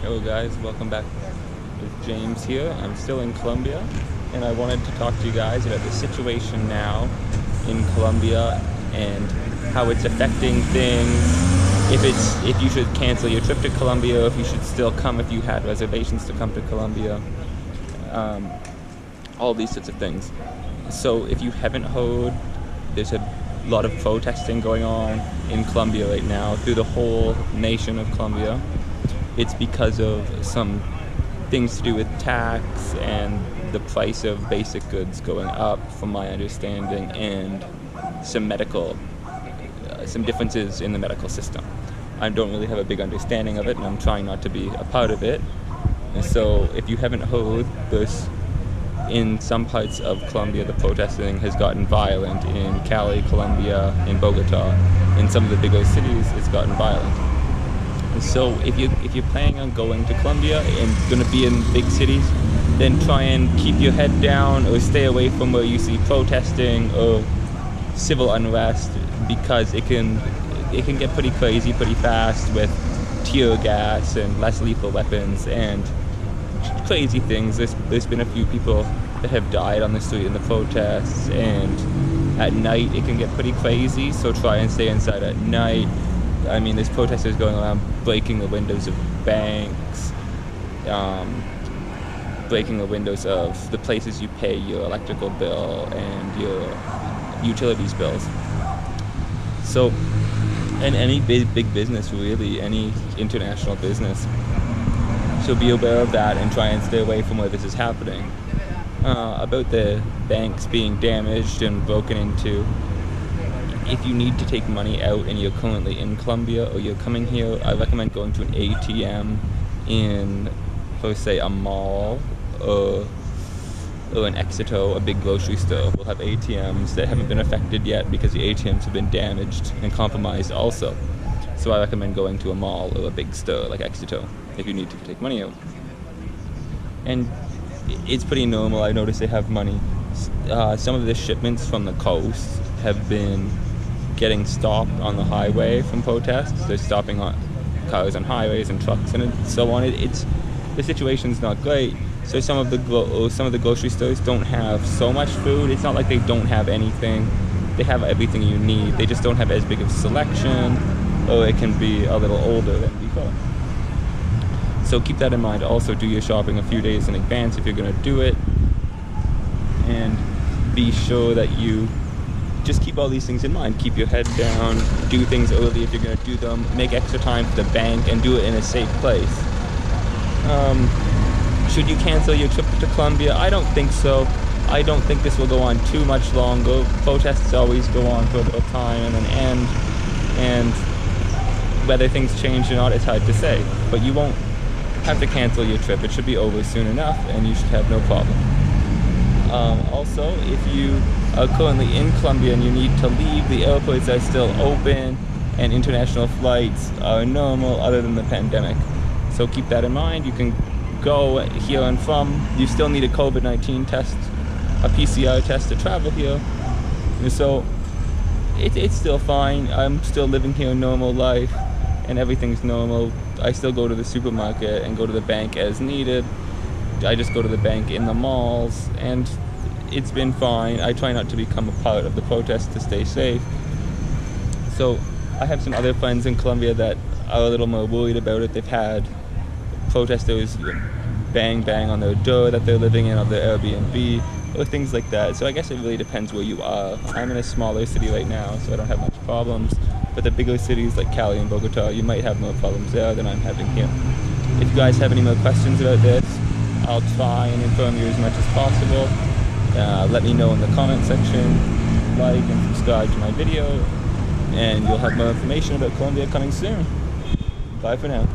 Hello guys, welcome back with James here. I'm still in Colombia and I wanted to talk to you guys about the situation now in Colombia and how it's affecting things. If you should cancel your trip to Colombia, if you should still come if you had reservations to come to Colombia. All these sorts of things. So if you haven't heard, there's a lot of protesting going on in Colombia right now through the whole nation of Colombia. It's because of some things to do with tax and the price of basic goods going up, from my understanding, and some differences in the medical system. I don't really have a big understanding of it, and I'm trying not to be a part of it. And so if you haven't heard this, in some parts of Colombia, the protesting has gotten violent. In Cali, Colombia, in Bogota, in some of the bigger cities, it's gotten violent. So if you're planning on going to Colombia and going to be in big cities, then try and keep your head down or stay away from where you see protesting or civil unrest, because it can get pretty crazy pretty fast with tear gas and less lethal weapons and crazy things. There's been a few people that have died on the street in the protests, and at night it can get pretty crazy, so try and stay inside at night. I mean, there's protesters going around breaking the windows of banks, breaking the windows of the places you pay your electrical bill and your utilities bills. So, and any big business, really, any international business, should be aware of that and try and stay away from where this is happening. About the banks being damaged and broken into, if you need to take money out and you're currently in Colombia or you're coming here, I recommend going to an ATM in, per se, a mall or an Exito, a big grocery store. Will have ATMs that haven't been affected yet because the ATMs have been damaged and compromised also. So I recommend going to a mall or a big store like Exito if you need to take money out. And it's pretty normal. I notice they have money. Some of the shipments from the coast have been getting stopped on the highway from protests. They're stopping on cars on highways and trucks and so on. The situation's not great. So some of the grocery stores don't have so much food. It's not like they don't have anything. They have everything you need. They just don't have as big of selection, or it can be a little older than before. So keep that in mind. Also, do your shopping a few days in advance if you're going to do it, and be sure that you just keep all these things in mind. Keep your head down, do things early if you're going to do them, make extra time for the bank, and do it in a safe place. Should you cancel your trip to Colombia? I don't think so. I don't think this will go on too much longer. Protests always go on for a little time and then end, and whether things change or not, it's hard to say. But you won't have to cancel your trip. It should be over soon enough, and you should have no problem. Also, if you are currently in Colombia and you need to leave, the airports are still open and international flights are normal other than the pandemic. So keep that in mind. You can go here and from. You still need a COVID-19 test, a PCR test to travel here. And so it's still fine. I'm still living here a normal life and everything's normal. I still go to the supermarket and go to the bank as needed. I just go to the bank in the malls, and it's been fine. I try not to become a part of the protest to stay safe. So I have some other friends in Colombia that are a little more worried about it. They've had protesters bang on their door that they're living in, of their Airbnb, or things like that. So I guess it really depends where you are. I'm in a smaller city right now, so I don't have much problems. But the bigger cities like Cali and Bogota, you might have more problems there than I'm having here. If you guys have any more questions about this, I'll try and inform you as much as possible. Let me know in the comment section. Like and subscribe to my video, and you'll have more information about Colombia coming soon. Bye for now.